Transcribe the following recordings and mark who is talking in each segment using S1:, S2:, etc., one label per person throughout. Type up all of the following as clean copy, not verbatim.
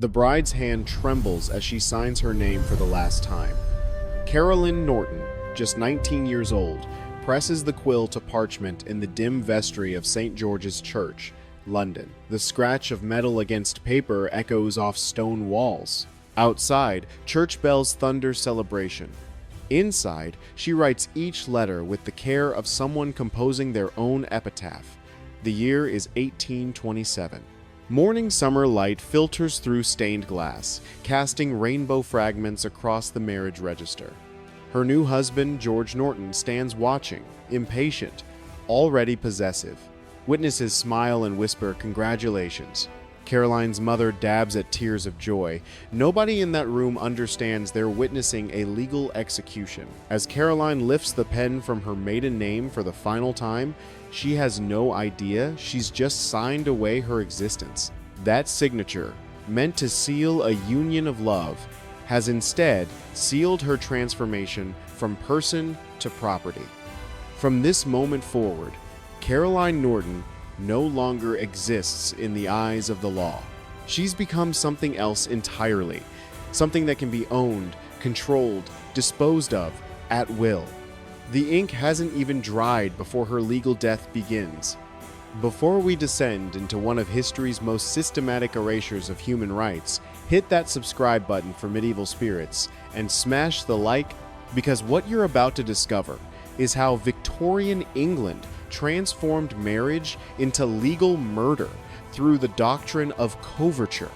S1: The bride's hand trembles as she signs her name for the last time. Carolyn Norton, just 19 years old, presses the quill to parchment in the dim vestry of St. George's Church, London. The scratch of metal against paper echoes off stone walls. Outside, church bells thunder celebration. Inside, she writes each letter with the care of someone composing their own epitaph. The year is 1827. Morning summer light filters through stained glass, casting rainbow fragments across the marriage register. Her new husband, George Norton, stands watching, impatient, already possessive. Witnesses smile and whisper congratulations. Caroline's mother dabs at tears of joy. Nobody in that room understands they're witnessing a legal execution. As Caroline lifts the pen from her maiden name for the final time, she has no idea she's just signed away her existence. That signature, meant to seal a union of love, has instead sealed her transformation from person to property. From this moment forward, Caroline Norton no longer exists in the eyes of the law. She's become something else entirely, something that can be owned, controlled, disposed of at will. The ink hasn't even dried before her legal death begins. Before we descend into one of history's most systematic erasures of human rights, hit that subscribe button for Medieval Spirits and smash the like, because what you're about to discover is how Victorian England transformed marriage into legal murder through the doctrine of coverture.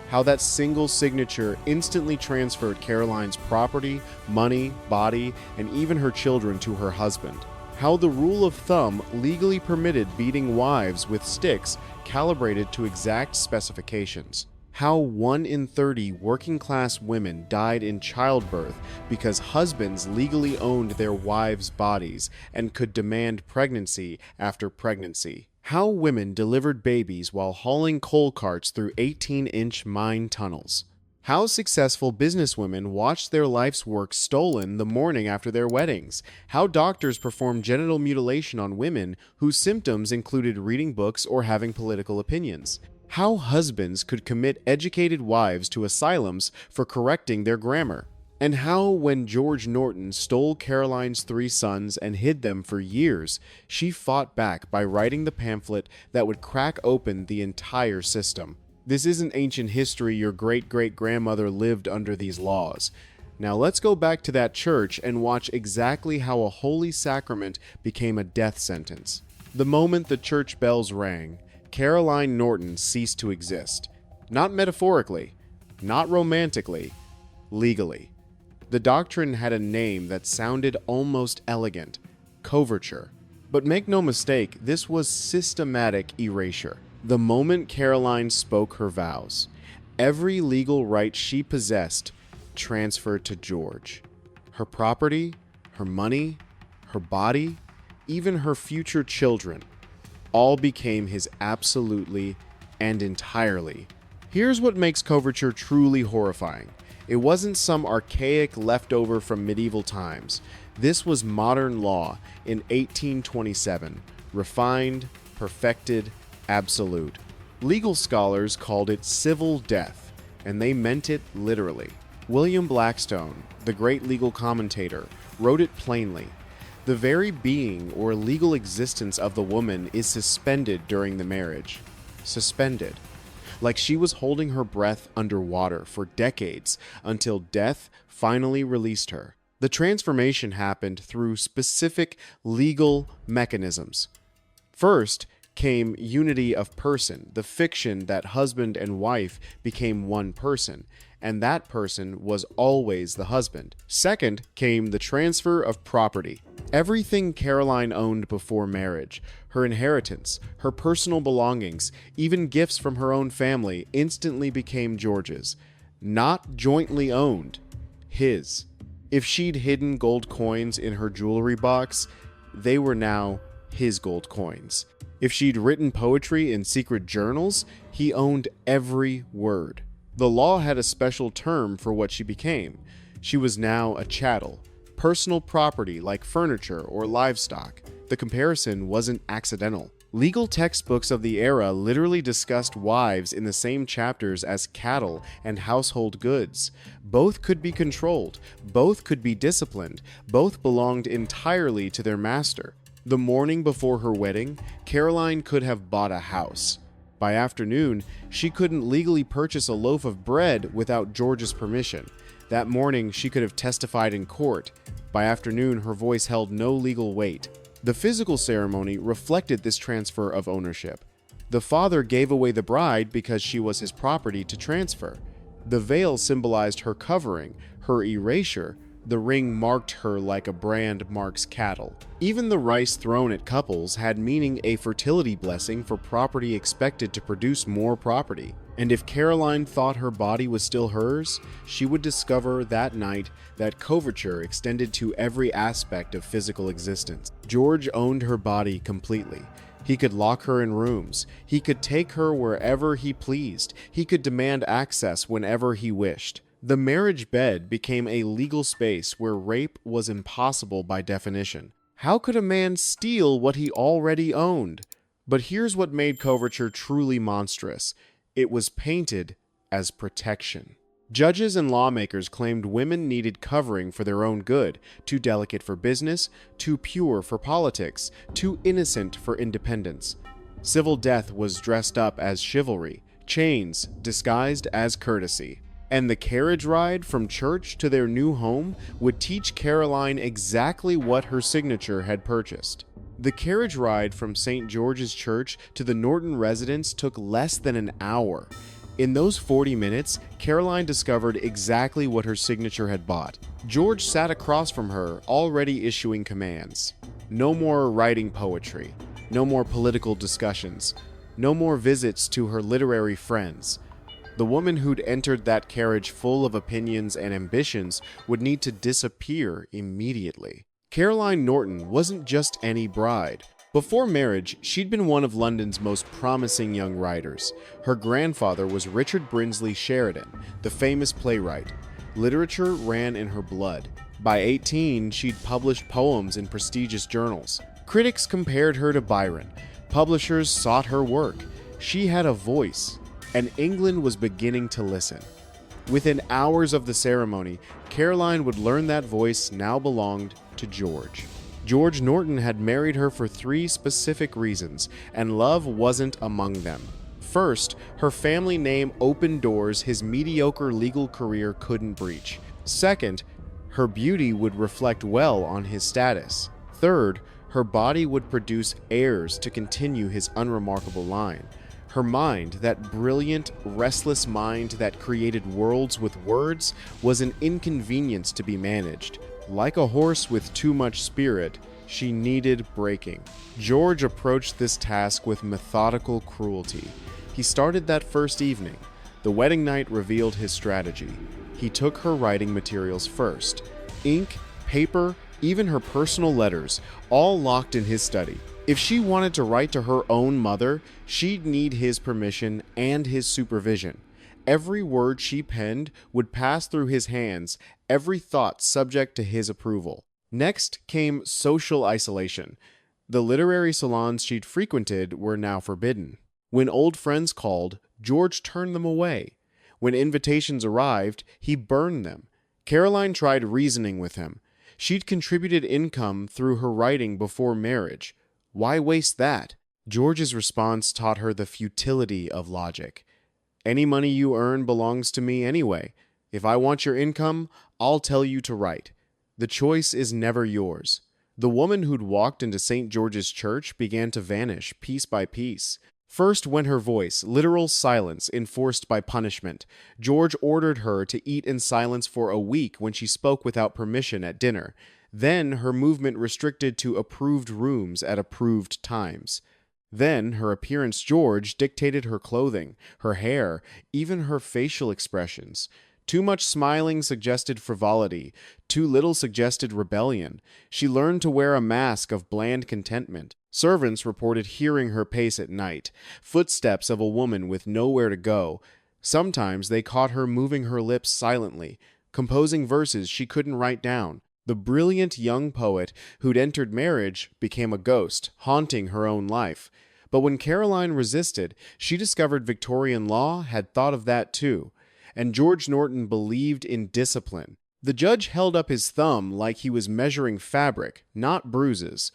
S1: How that single signature instantly transferred Caroline's property, money, body, and even her children to her husband. How the rule of thumb legally permitted beating wives with sticks calibrated to exact specifications. How 1 in 30 working-class women died in childbirth because husbands legally owned their wives' bodies and could demand pregnancy after pregnancy. How women delivered babies while hauling coal carts through 18-inch mine tunnels. How successful businesswomen watched their life's work stolen the morning after their weddings. How doctors performed genital mutilation on women whose symptoms included reading books or having political opinions. How husbands could commit educated wives to asylums for correcting their grammar. And how, when George Norton stole Caroline's 3 sons and hid them for years, she fought back by writing the pamphlet that would crack open the entire system. This isn't ancient history. Your great-great-grandmother lived under these laws. Now let's go back to that church and watch exactly how a holy sacrament became a death sentence. The moment the church bells rang, Caroline Norton ceased to exist. Not metaphorically, not romantically, legally. The doctrine had a name that sounded almost elegant: coverture. But make no mistake, this was systematic erasure. The moment Caroline spoke her vows, every legal right she possessed transferred to George. Her property, her money, her body, even her future children, all became his absolutely and entirely. Here's what makes coverture truly horrifying. It wasn't some archaic leftover from medieval times. This was modern law in 1827, refined, perfected, absolute. Legal scholars called it civil death, and they meant it literally. William Blackstone, the great legal commentator, wrote it plainly. The very being or legal existence of the woman is suspended during the marriage. Suspended. Like she was holding her breath underwater for decades until death finally released her. The transformation happened through specific legal mechanisms. First came unity of person, the fiction that husband and wife became one person, and that person was always the husband. Second came the transfer of property. Everything Caroline owned before marriage, her inheritance, her personal belongings, even gifts from her own family, instantly became George's. Not jointly owned, his. If she'd hidden gold coins in her jewelry box, they were now his gold coins. If she'd written poetry in secret journals, he owned every word. The law had a special term for what she became. She was now a chattel, personal property like furniture or livestock. The comparison wasn't accidental. Legal textbooks of the era literally discussed wives in the same chapters as cattle and household goods. Both could be controlled, both could be disciplined, both belonged entirely to their master. The morning before her wedding, Caroline could have bought a house. By afternoon, she couldn't legally purchase a loaf of bread without George's permission. That morning, she could have testified in court. By afternoon, her voice held no legal weight. The physical ceremony reflected this transfer of ownership. The father gave away the bride because she was his property to transfer. The veil symbolized her covering, her erasure. The ring marked her like a brand marks cattle. Even the rice thrown at couples had meaning, a fertility blessing for property expected to produce more property. And if Caroline thought her body was still hers, she would discover that night that coverture extended to every aspect of physical existence. George owned her body completely. He could lock her in rooms. He could take her wherever he pleased. He could demand access whenever he wished. The marriage bed became a legal space where rape was impossible by definition. How could a man steal what he already owned? But here's what made coverture truly monstrous. It was painted as protection. Judges and lawmakers claimed women needed covering for their own good, too delicate for business, too pure for politics, too innocent for independence. Civil death was dressed up as chivalry, chains disguised as courtesy. And the carriage ride from church to their new home would teach Caroline exactly what her signature had purchased. The carriage ride from St. George's Church to the Norton residence took less than an hour. In those 40 minutes, Caroline discovered exactly what her signature had bought. George sat across from her, already issuing commands. No more writing poetry. No more political discussions. No more visits to her literary friends. The woman who'd entered that carriage full of opinions and ambitions would need to disappear immediately. Caroline Norton wasn't just any bride. Before marriage, she'd been one of London's most promising young writers. Her grandfather was Richard Brinsley Sheridan, the famous playwright. Literature ran in her blood. By 18, she'd published poems in prestigious journals. Critics compared her to Byron. Publishers sought her work. She had a voice, and England was beginning to listen. Within hours of the ceremony, Caroline would learn that voice now belonged to George. George Norton had married her for 3 specific reasons, and love wasn't among them. First, her family name opened doors his mediocre legal career couldn't breach. Second, her beauty would reflect well on his status. Third, her body would produce heirs to continue his unremarkable line. Her mind, that brilliant, restless mind that created worlds with words, was an inconvenience to be managed. Like a horse with too much spirit, she needed breaking. George approached this task with methodical cruelty. He started that first evening. The wedding night revealed his strategy. He took her writing materials first. Ink, paper, even her personal letters, all locked in his study. If she wanted to write to her own mother, she'd need his permission and his supervision. Every word she penned would pass through his hands, every thought subject to his approval. Next came social isolation. The literary salons she'd frequented were now forbidden. When old friends called, George turned them away. When invitations arrived, he burned them. Caroline tried reasoning with him. She'd contributed income through her writing before marriage. Why waste that? George's response taught her the futility of logic. Any money you earn belongs to me anyway. If I want your income, I'll tell you to write. The choice is never yours. The woman who'd walked into St. George's Church began to vanish piece by piece. First went her voice, literal silence enforced by punishment. George ordered her to eat in silence for a week when she spoke without permission at dinner. Then her movement restricted to approved rooms at approved times. Then her appearance George dictated her clothing, her hair, even her facial expressions. Too much smiling suggested frivolity. Too little suggested rebellion. She learned to wear a mask of bland contentment. Servants reported hearing her pace at night, footsteps of a woman with nowhere to go. Sometimes they caught her moving her lips silently, composing verses she couldn't write down. The brilliant young poet who'd entered marriage became a ghost, haunting her own life. But when Caroline resisted, she discovered Victorian law had thought of that too, and George Norton believed in discipline. The judge held up his thumb like he was measuring fabric, not bruises.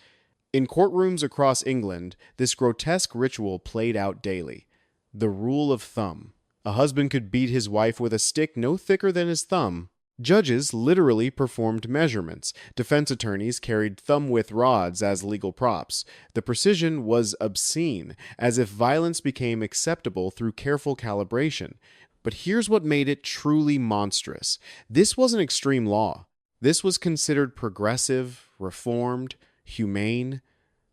S1: In courtrooms across England, this grotesque ritual played out daily. The rule of thumb. A husband could beat his wife with a stick no thicker than his thumb. Judges literally performed measurements. Defense attorneys carried thumb-width rods as legal props. The precision was obscene, as if violence became acceptable through careful calibration. But here's what made it truly monstrous. This wasn't extreme law. This was considered progressive, reformed, humane.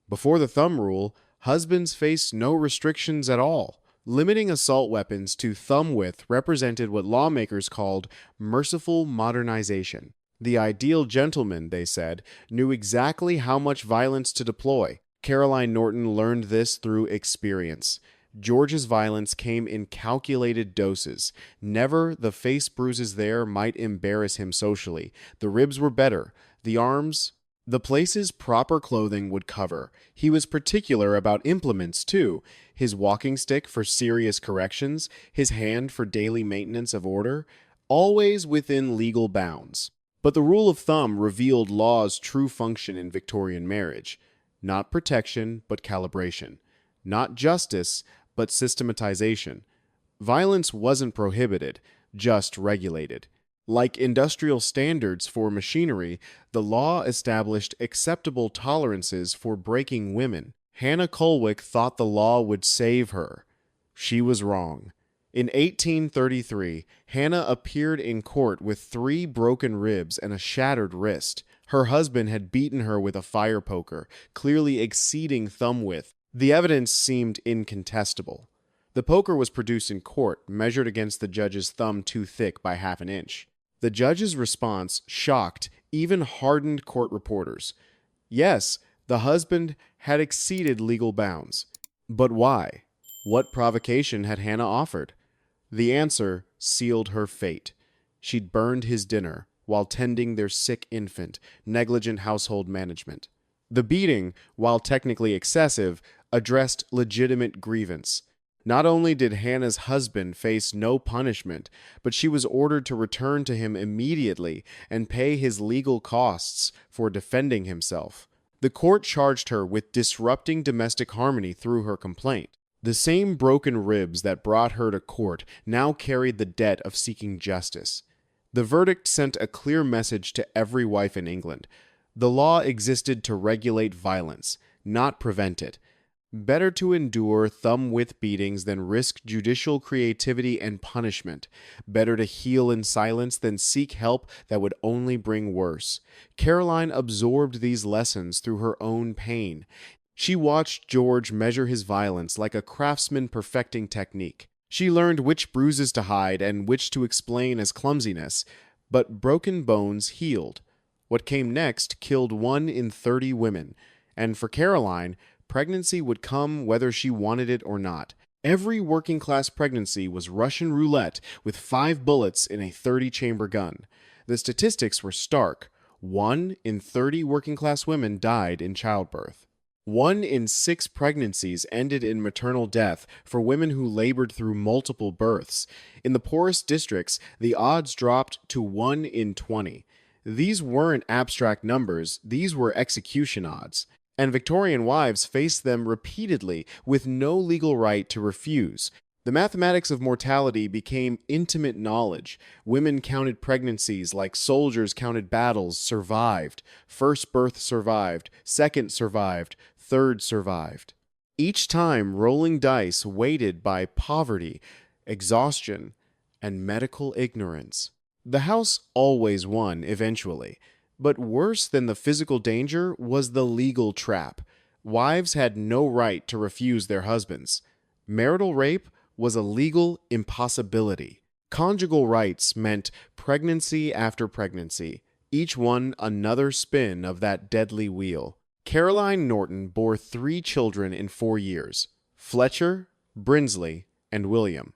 S1: Before the thumb rule, husbands faced no restrictions at all. Limiting assault weapons to thumb width represented what lawmakers called merciful modernization. The ideal gentleman, they said, knew exactly how much violence to deploy. Caroline Norton learned this through experience. George's violence came in calculated doses. Never the face bruises there might embarrass him socially. The ribs were better. The arms, the places proper clothing would cover. He was particular about implements, too. His walking stick for serious corrections, his hand for daily maintenance of order, always within legal bounds. But the rule of thumb revealed law's true function in Victorian marriage. Not protection, but calibration. Not justice, but systematization. Violence wasn't prohibited, just regulated. Like industrial standards for machinery, the law established acceptable tolerances for breaking women. Hannah Colwick thought the law would save her. She was wrong. In 1833, Hannah appeared in court with 3 broken ribs and a shattered wrist. Her husband had beaten her with a fire poker, clearly exceeding thumb width. The evidence seemed incontestable. The poker was produced in court, measured against the judge's thumb too thick by half an inch. The judge's response shocked even hardened court reporters. Yes, the husband had exceeded legal bounds. But why? What provocation had Hannah offered? The answer sealed her fate. She'd burned his dinner while tending their sick infant, negligent household management. The beating, while technically excessive, addressed legitimate grievance. Not only did Hannah's husband face no punishment, but she was ordered to return to him immediately and pay his legal costs for defending himself. The court charged her with disrupting domestic harmony through her complaint. The same broken ribs that brought her to court now carried the debt of seeking justice. The verdict sent a clear message to every wife in England. The law existed to regulate violence, not prevent it. Better to endure thumb-width beatings than risk judicial creativity and punishment. Better to heal in silence than seek help that would only bring worse. Caroline absorbed these lessons through her own pain. She watched George measure his violence like a craftsman perfecting technique. She learned which bruises to hide and which to explain as clumsiness. But broken bones healed. What came next killed 1 in 30 women. And for Caroline, pregnancy would come whether she wanted it or not. Every working-class pregnancy was Russian roulette with 5 bullets in a 30-chamber gun. The statistics were stark. 1 in 30 working-class women died in childbirth. 1 in 6 pregnancies ended in maternal death for women who labored through multiple births. In the poorest districts, the odds dropped to 1 in 20. These weren't abstract numbers, these were execution odds. And Victorian wives faced them repeatedly with no legal right to refuse. The mathematics of mortality became intimate knowledge. Women counted pregnancies like soldiers counted battles, survived. First birth survived, second survived, third survived. Each time rolling dice weighted by poverty, exhaustion, and medical ignorance. The house always won eventually. But worse than the physical danger was the legal trap. Wives had no right to refuse their husbands. Marital rape was a legal impossibility. Conjugal rights meant pregnancy after pregnancy, each one another spin of that deadly wheel. Caroline Norton bore 3 children in 4 years: Fletcher, Brinsley, and William.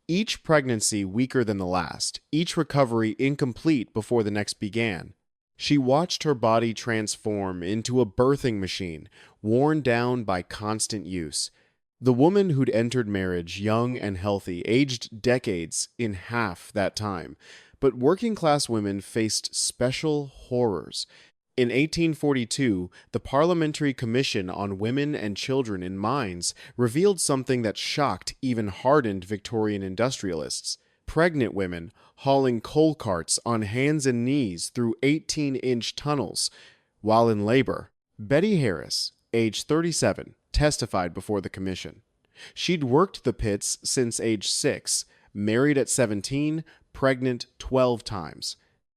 S1: Each pregnancy weaker than the last, each recovery incomplete before the next began. She watched her body transform into a birthing machine, worn down by constant use. The woman who'd entered marriage young and healthy aged decades in half that time. But working class women faced special horrors. In 1842, the Parliamentary Commission on Women and Children in Mines revealed something that shocked even hardened Victorian industrialists. Pregnant women hauling coal carts on hands and knees through 18-inch tunnels while in labor. Betty Harris, age 37, testified before the commission. She'd worked the pits since age 6, married at 17, pregnant 12 times.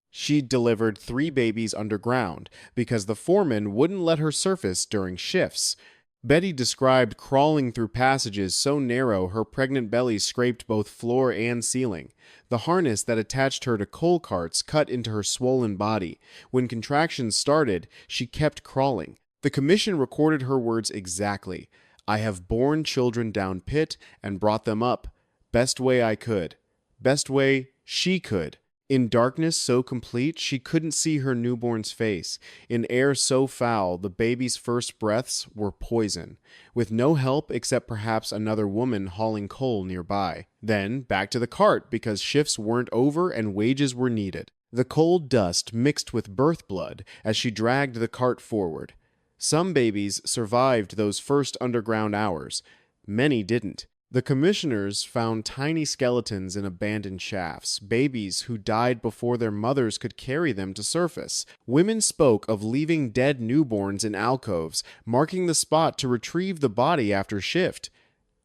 S1: She'd delivered 3 babies underground because the foreman wouldn't let her surface during shifts. Betty described crawling through passages so narrow her pregnant belly scraped both floor and ceiling. The harness that attached her to coal carts cut into her swollen body. When contractions started, she kept crawling. The commission recorded her words exactly. "I have borne children down pit and brought them up. Best way I could. Best way she could. In darkness so complete she couldn't see her newborn's face. In air so foul the baby's first breaths were poison. With no help except perhaps another woman hauling coal nearby. Then back to the cart because shifts weren't over and wages were needed." The cold dust mixed with birth blood as she dragged the cart forward. Some babies survived those first underground hours. Many didn't. The commissioners found tiny skeletons in abandoned shafts, babies who died before their mothers could carry them to surface. Women spoke of leaving dead newborns in alcoves, marking the spot to retrieve the body after shift.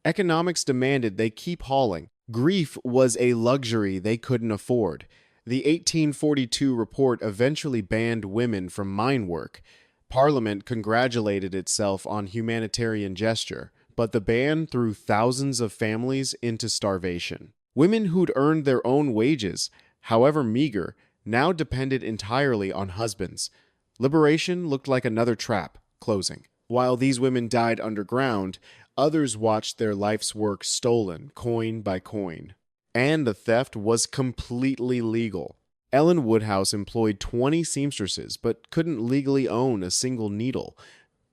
S1: Economics demanded they keep hauling. Grief was a luxury they couldn't afford. The 1842 report eventually banned women from mine work. Parliament congratulated itself on humanitarian gesture, but the ban threw thousands of families into starvation. Women who'd earned their own wages, however meager, now depended entirely on husbands. Liberation looked like another trap closing. While these women died underground, others watched their life's work stolen, coin by coin. And the theft was completely legal. Ellen Woodhouse employed 20 seamstresses, but couldn't legally own a single needle.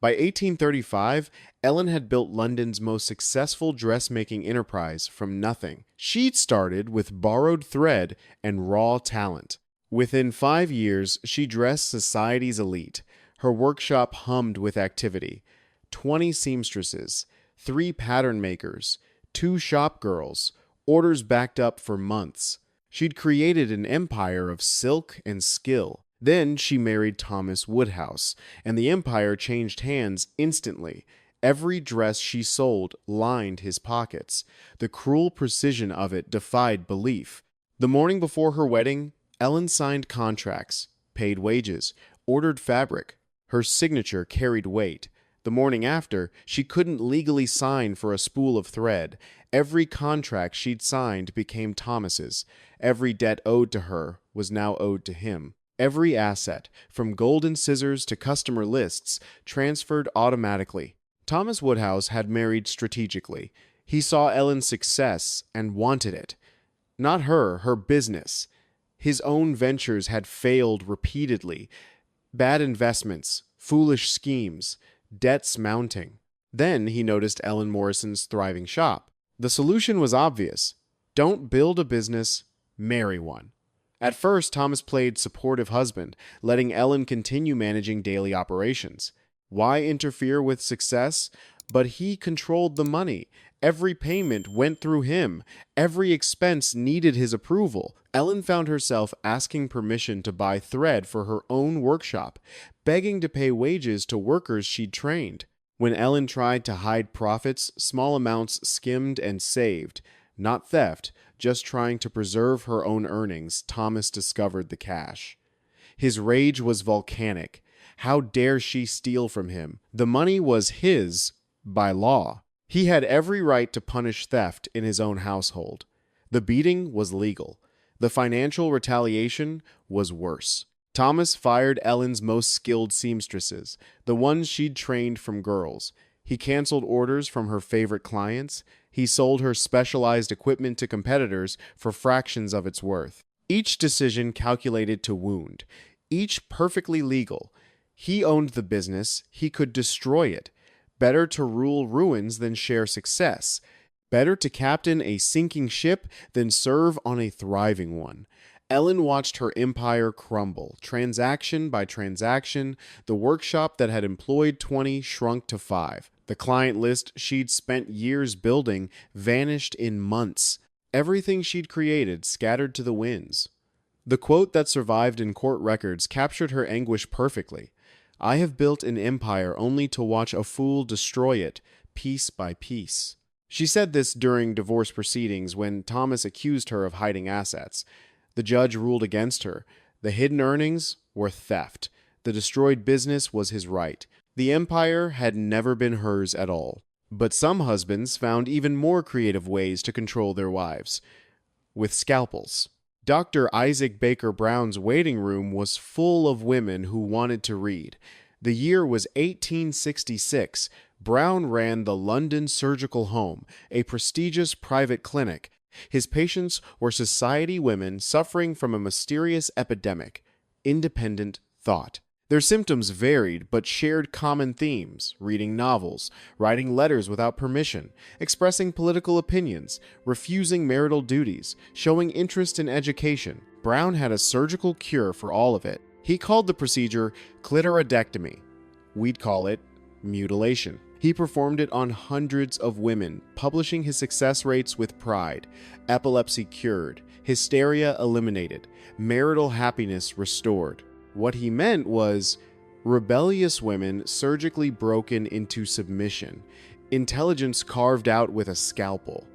S1: By 1835, Ellen had built London's most successful dressmaking enterprise from nothing. She'd started with borrowed thread and raw talent. Within 5 years, she dressed society's elite. Her workshop hummed with activity. 20 seamstresses, 3 pattern makers, 2 shop girls, orders backed up for months. She'd created an empire of silk and skill. Then she married Thomas Woodhouse, and the empire changed hands instantly. Every dress she sold lined his pockets. The cruel precision of it defied belief. The morning before her wedding, Ellen signed contracts, paid wages, ordered fabric. Her signature carried weight. The morning after, she couldn't legally sign for a spool of thread. Every contract she'd signed became Thomas's. Every debt owed to her was now owed to him. Every asset, from golden scissors to customer lists, transferred automatically. Thomas Woodhouse had married strategically. He saw Ellen's success and wanted it. Not her, her business. His own ventures had failed repeatedly. Bad investments, foolish schemes, debts mounting. Then he noticed Ellen Morrison's thriving shop. The solution was obvious. Don't build a business, marry one. At first, Thomas played supportive husband, letting Ellen continue managing daily operations. Why interfere with success? But he controlled the money. Every payment went through him. Every expense needed his approval. Ellen found herself asking permission to buy thread for her own workshop, begging to pay wages to workers she'd trained. When Ellen tried to hide profits, small amounts skimmed and saved. Not theft, just trying to preserve her own earnings, Thomas discovered the cash. His rage was volcanic. How dare she steal from him? The money was his by law. He had every right to punish theft in his own household. The beating was legal. The financial retaliation was worse. Thomas fired Ellen's most skilled seamstresses, the ones she'd trained from girls. He canceled orders from her favorite clients. He sold her specialized equipment to competitors for fractions of its worth. Each decision calculated to wound, each perfectly legal. He owned the business. He could destroy it. Better to rule ruins than share success. Better to captain a sinking ship than serve on a thriving one. Ellen watched her empire crumble, transaction by transaction. The workshop that had employed 20 shrunk to 5. The client list she'd spent years building vanished in months. Everything she'd created scattered to the winds. The quote that survived in court records captured her anguish perfectly. "I have built an empire only to watch a fool destroy it, piece by piece." She said this during divorce proceedings when Thomas accused her of hiding assets. The judge ruled against her. The hidden earnings were theft. The destroyed business was his right. The empire had never been hers at all. But some husbands found even more creative ways to control their wives. With scalpels. Dr. Isaac Baker Brown's waiting room was full of women who wanted to read. The year was 1866. Brown ran the London Surgical Home, a prestigious private clinic. His patients were society women suffering from a mysterious epidemic, independent thought. Their symptoms varied but shared common themes: reading novels, writing letters without permission, expressing political opinions, refusing marital duties, showing interest in education. Brown had a surgical cure for all of it. He called the procedure clitoridectomy. We'd call it mutilation. He performed it on hundreds of women, publishing his success rates with pride. Epilepsy cured, hysteria eliminated, marital happiness restored. What he meant was rebellious women surgically broken into submission, intelligence carved out with a scalpel.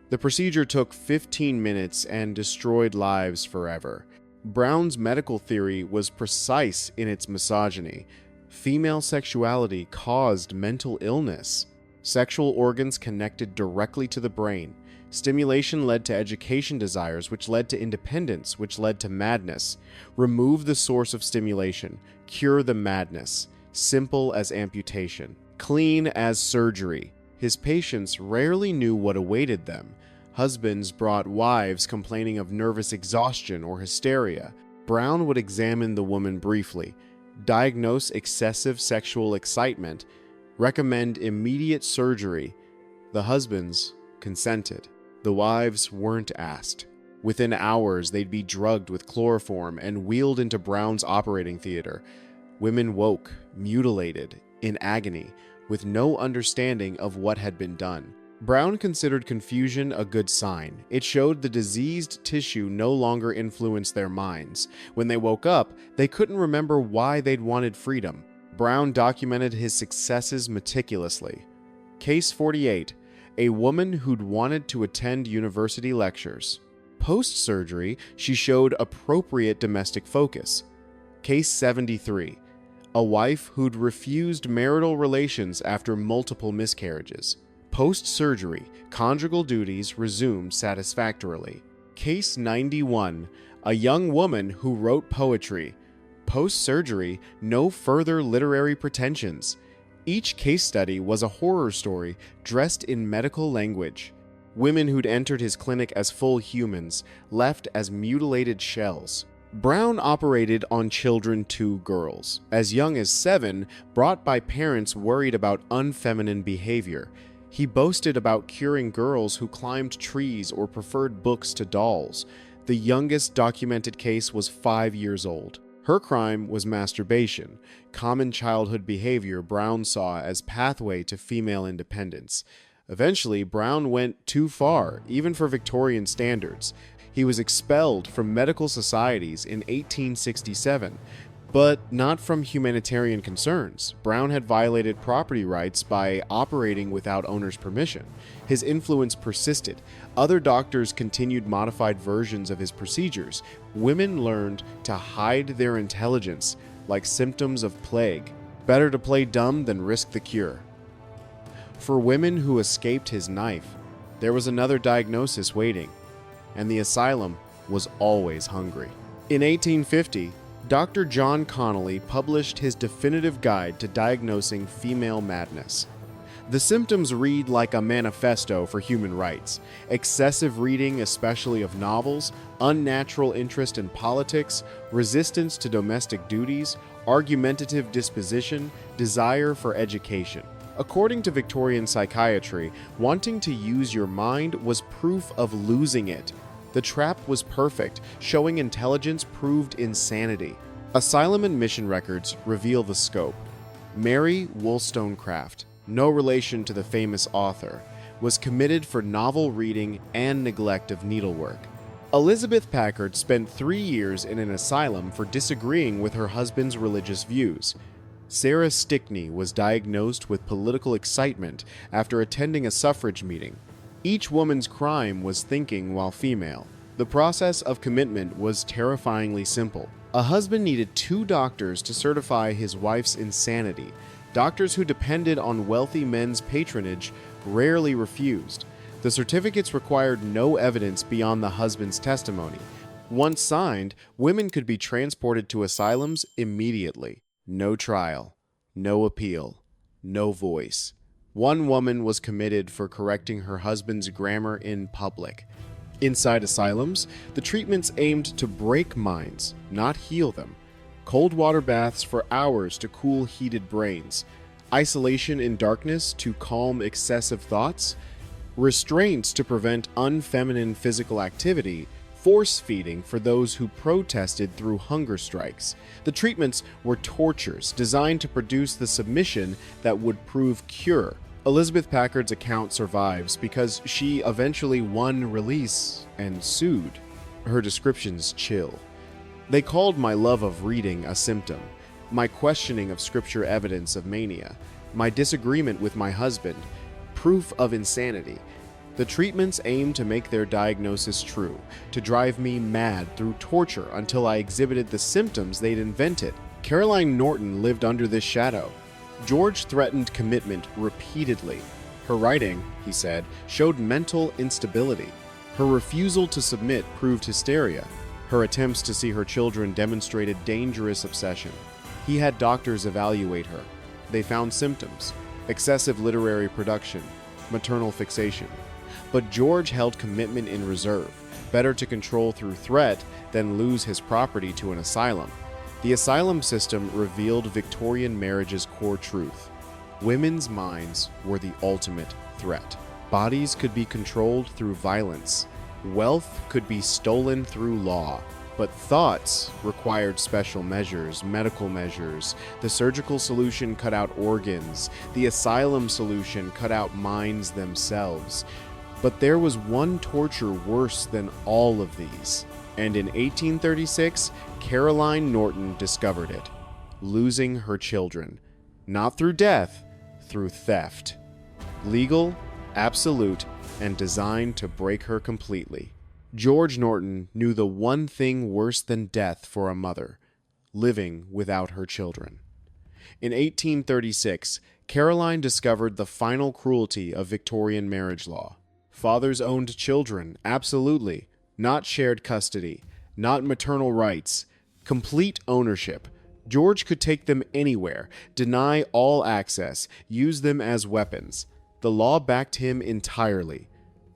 S1: The procedure took 15 minutes and destroyed lives forever. Brown's medical theory was precise in its misogyny. Female sexuality caused mental illness. Sexual organs connected directly to the brain. Stimulation led to education desires, which led to independence, which led to madness. Remove the source of stimulation. Cure the madness. Simple as amputation. Clean as surgery. His patients rarely knew what awaited them. Husbands brought wives complaining of nervous exhaustion or hysteria. Brown would examine the woman briefly, diagnose excessive sexual excitement, recommend immediate surgery. The husbands consented. The wives weren't asked. Within hours, they'd be drugged with chloroform and wheeled into Brown's operating theater. Women woke, mutilated, in agony, with no understanding of what had been done. Brown considered confusion a good sign. It showed the diseased tissue no longer influenced their minds. When they woke up, they couldn't remember why they'd wanted freedom. Brown documented his successes meticulously. Case 48. A woman who'd wanted to attend university lectures. Post-surgery, she showed appropriate domestic focus. Case 73. A wife who'd refused marital relations after multiple miscarriages. Post-surgery, conjugal duties resumed satisfactorily. Case 91. A young woman who wrote poetry. Post-surgery, no further literary pretensions. Each case study was a horror story dressed in medical language. Women who'd entered his clinic as full humans, left as mutilated shells. Brown operated on children, 2 girls, as young as 7, brought by parents worried about unfeminine behavior. He boasted about curing girls who climbed trees or preferred books to dolls. The youngest documented case was 5 years old. Her crime was masturbation, common childhood behavior Brown saw as pathway to female independence. Eventually, Brown went too far, even for Victorian standards. He was expelled from medical societies in 1867, but not from humanitarian concerns. Brown had violated property rights by operating without owner's permission. His influence persisted. Other doctors continued modified versions of his procedures. Women learned to hide their intelligence like symptoms of plague. Better to play dumb than risk the cure. For women who escaped his knife, there was another diagnosis waiting, and the asylum was always hungry. In 1850, Dr. John Connolly published his definitive guide to diagnosing female madness. The symptoms read like a manifesto for human rights: excessive reading, especially of novels, unnatural interest in politics, resistance to domestic duties, argumentative disposition, desire for education. According to Victorian psychiatry, wanting to use your mind was proof of losing it. The trap was perfect, showing intelligence proved insanity. Asylum admission records reveal the scope. Mary Wollstonecraft, no relation to the famous author, was committed for novel reading and neglect of needlework. Elizabeth Packard spent 3 years in an asylum for disagreeing with her husband's religious views. Sarah Stickney was diagnosed with political excitement after attending a suffrage meeting. Each woman's crime was thinking while female. The process of commitment was terrifyingly simple. A husband needed 2 doctors to certify his wife's insanity. Doctors who depended on wealthy men's patronage rarely refused. The certificates required no evidence beyond the husband's testimony. Once signed, women could be transported to asylums immediately. No trial, no appeal, no voice. One woman was committed for correcting her husband's grammar in public. Inside asylums, the treatments aimed to break minds, not heal them. Cold water baths for hours to cool heated brains. Isolation in darkness to calm excessive thoughts. Restraints to prevent unfeminine physical activity. Force feeding for those who protested through hunger strikes. The treatments were tortures designed to produce the submission that would prove cure. Elizabeth Packard's account survives because she eventually won release and sued. Her descriptions chill. They called my love of reading a symptom, my questioning of scripture evidence of mania, my disagreement with my husband, proof of insanity. The treatments aimed to make their diagnosis true, to drive me mad through torture until I exhibited the symptoms they'd invented. Caroline Norton lived under this shadow. George threatened commitment repeatedly. Her writing, he said, showed mental instability. Her refusal to submit proved hysteria. Her attempts to see her children demonstrated dangerous obsession. He had doctors evaluate her. They found symptoms: excessive literary production, maternal fixation. But George held commitment in reserve, better to control through threat than lose his property to an asylum. The asylum system revealed Victorian marriage's core truth. Women's minds were the ultimate threat. Bodies could be controlled through violence. Wealth could be stolen through law. But thoughts required special measures, medical measures. The surgical solution cut out organs. The asylum solution cut out minds themselves. But there was one torture worse than all of these. And in 1836, Caroline Norton discovered it. Losing her children. Not through death, through theft. Legal, absolute, and designed to break her completely. George Norton knew the one thing worse than death for a mother: living without her children. In 1836, Caroline discovered the final cruelty of Victorian marriage law. Fathers owned children, absolutely. Not shared custody, not maternal rights, complete ownership. George could take them anywhere, deny all access, use them as weapons. The law backed him entirely.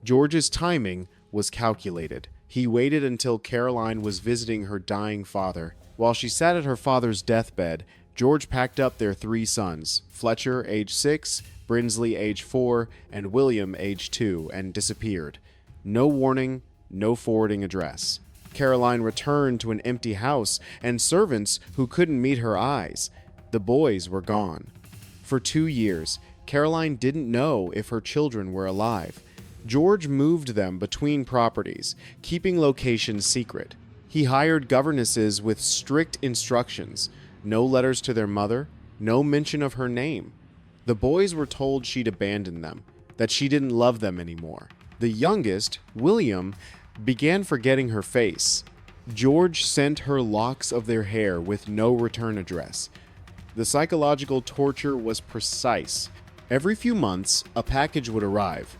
S1: George's timing was calculated. He waited until Caroline was visiting her dying father. While she sat at her father's deathbed, George packed up their 3 sons, Fletcher, age 6, Brinsley, age 4, and William, age 2, and disappeared. No warning, no forwarding address. Caroline returned to an empty house and servants who couldn't meet her eyes. The boys were gone. For 2 years, Caroline didn't know if her children were alive. George moved them between properties, keeping locations secret. He hired governesses with strict instructions: no letters to their mother, no mention of her name. The boys were told she'd abandoned them, that she didn't love them anymore. The youngest, William, began forgetting her face. George sent her locks of their hair with no return address. The psychological torture was precise. Every few months, a package would arrive.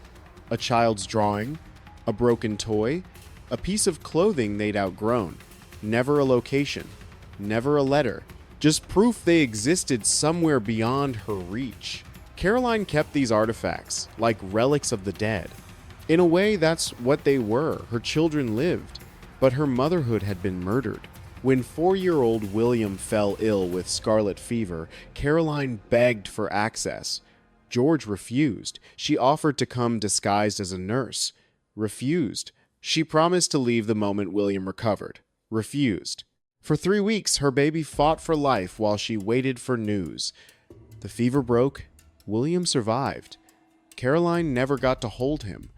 S1: A child's drawing, a broken toy, a piece of clothing they'd outgrown. Never a location, never a letter. Just proof they existed somewhere beyond her reach. Caroline kept these artifacts, like relics of the dead. In a way, that's what they were. Her children lived, but her motherhood had been murdered. When 4-year-old William fell ill with scarlet fever, Caroline begged for access. George refused. She offered to come disguised as a nurse. Refused. She promised to leave the moment William recovered. Refused. For 3 weeks, her baby fought for life while she waited for news. The fever broke. William survived. Caroline never got to hold him.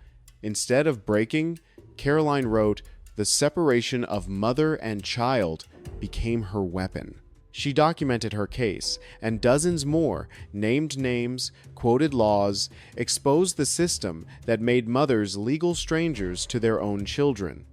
S1: Instead of breaking, Caroline wrote, "The separation of mother and child became her weapon." She documented her case, and dozens more, named names, quoted laws, exposed the system that made mothers legal strangers to their own children.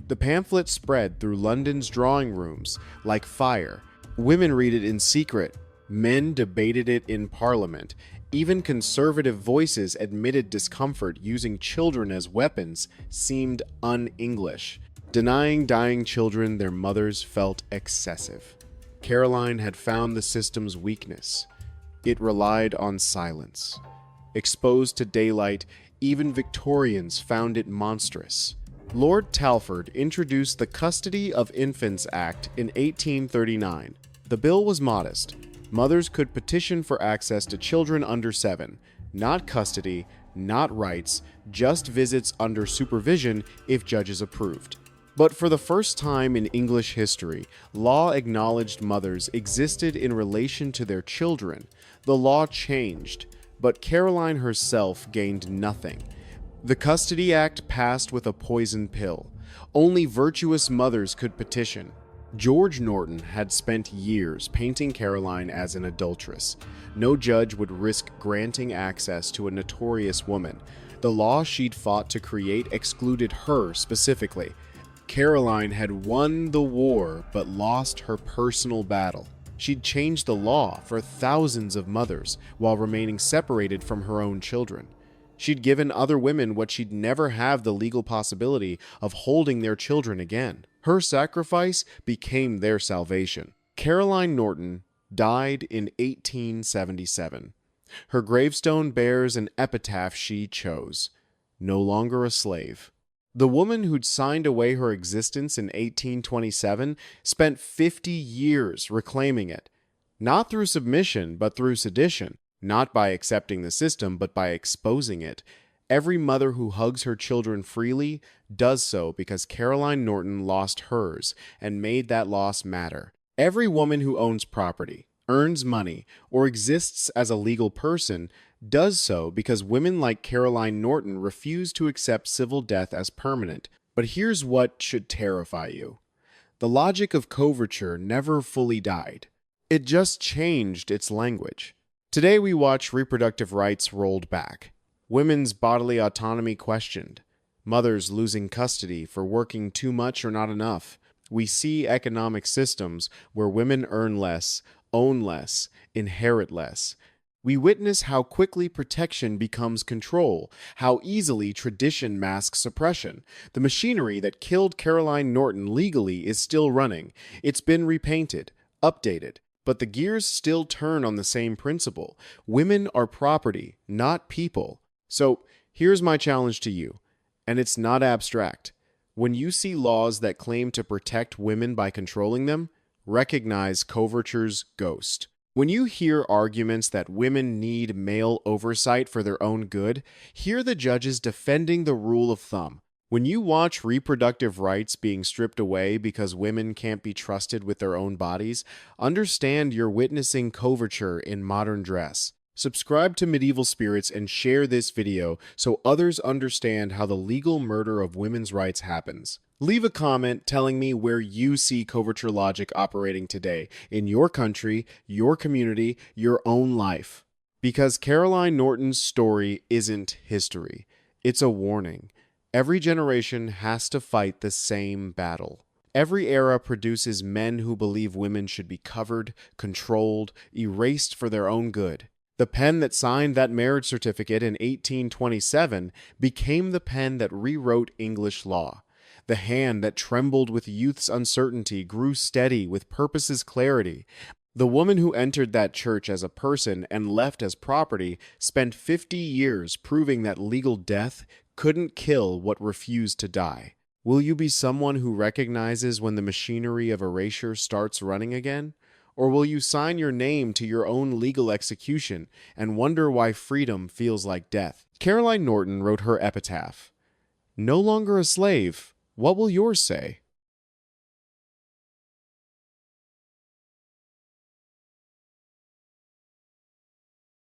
S1: The pamphlet spread through London's drawing rooms like fire. Women read it in secret. Men debated it in Parliament. Even conservative voices admitted discomfort using children as weapons seemed un-English. Denying dying children their mothers felt excessive. Caroline had found the system's weakness. It relied on silence. Exposed to daylight, even Victorians found it monstrous. Lord Talfourd introduced the Custody of Infants Act in 1839. The bill was modest. Mothers could petition for access to children under 7, not custody, not rights, just visits under supervision if judges approved. But for the first time in English history, law acknowledged mothers existed in relation to their children. The law changed, but Caroline herself gained nothing. The Custody Act passed with a poison pill. Only virtuous mothers could petition. George Norton had spent years painting Caroline as an adulteress. No judge would risk granting access to a notorious woman. The law she'd fought to create excluded her specifically. Caroline had won the war but lost her personal battle. She'd changed the law for thousands of mothers while remaining separated from her own children. She'd given other women what she'd never have the legal possibility of holding their children again. Her sacrifice became their salvation. Caroline Norton died in 1877. Her gravestone bears an epitaph she chose: "No longer a slave." The woman who'd signed away her existence in 1827 spent 50 years reclaiming it, not through submission, but through sedition. Not by accepting the system, but by exposing it. Every mother who hugs her children freely does so because Caroline Norton lost hers and made that loss matter. Every woman who owns property, earns money, or exists as a legal person does so because women like Caroline Norton refuse to accept civil death as permanent. But here's what should terrify you. The logic of coverture never fully died. It just changed its language. Today we watch reproductive rights rolled back, women's bodily autonomy questioned, mothers losing custody for working too much or not enough. We see economic systems where women earn less, own less, inherit less. We witness how quickly protection becomes control, how easily tradition masks oppression. The machinery that killed Caroline Norton legally is still running. It's been repainted, updated. But the gears still turn on the same principle. Women are property, not people. So here's my challenge to you, and it's not abstract. When you see laws that claim to protect women by controlling them, recognize coverture's ghost. When you hear arguments that women need male oversight for their own good, hear the judges defending the rule of thumb. When you watch reproductive rights being stripped away because women can't be trusted with their own bodies, understand you're witnessing coverture in modern dress. Subscribe to Medieval Spirits and share this video so others understand how the legal murder of women's rights happens. Leave a comment telling me where you see coverture logic operating today in your country, your community, your own life. Because Caroline Norton's story isn't history. It's a warning. Every generation has to fight the same battle. Every era produces men who believe women should be covered, controlled, erased for their own good. The pen that signed that marriage certificate in 1827 became the pen that rewrote English law. The hand that trembled with youth's uncertainty grew steady with purpose's clarity. The woman who entered that church as a person and left as property spent 50 years proving that legal death couldn't kill what refused to die. Will you be someone who recognizes when the machinery of erasure starts running again? Or will you sign your name to your own legal execution and wonder why freedom feels like death? Caroline Norton wrote her epitaph. No longer a slave, what will yours say?